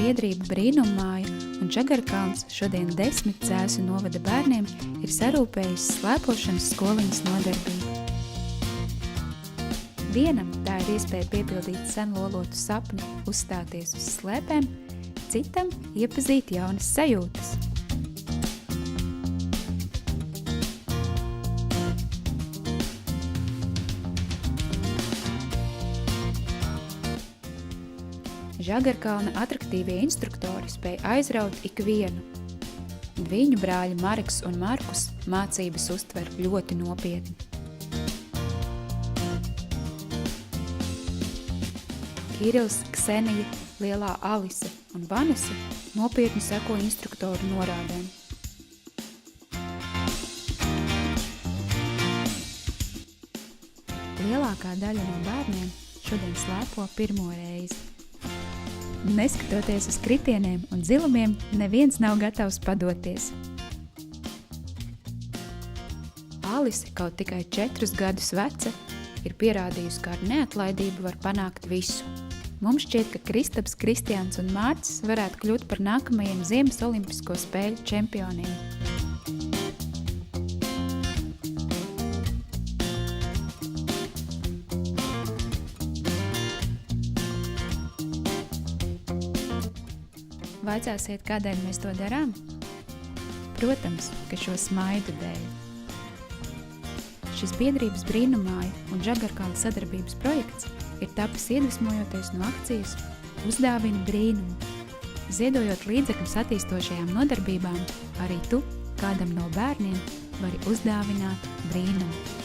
biedrība Brīnummāja un Žagarkalns šodien 10 Cēsu novada bērniem ir sarūpējusi slēpošanas skoliņas nodarbību. Vienam tā ir iespēja piepildīt sen lolotu sapni, uzstāties uz slēpēm, citam iepazīt jaunas sajūtas. Žagarkalna atraktīvie instruktori spēja aizraut ikvienu. Viņu brāļi Marks un Markus mācības uztver ļoti nopietni. Kirils, Ksenija, lielā Alise un Vanesa nopietni seko instruktoru norādēm. Lielākā daļa no bērniem šodien slēpo pirmo reizi. Neskatoties uz kritieniem un dzilumiem, neviens nav gatavs padoties. Alise, kaut tikai 4 gadus veca, ir pierādījusi, ka ar neatlaidību var panākt visu. Mums šķiet, ka Kristaps, Kristiāns un Mārcis varētu kļūt par nākamajiem Ziemas olimpisko spēļu čempioniem. Vaicāsiet, kādēļ mēs to darām? Protams, ka šo smaidu dēļ. Šis biedrības Brīnummāja un Žagarkalna sadarbības projekts ir tapis iedvesmojoties no akcijas Uzdāvini brīnumu. Ziedojot līdzekļus attīstošajām nodarbībām, arī tu kādam no bērniem vari uzdāvināt brīnumu.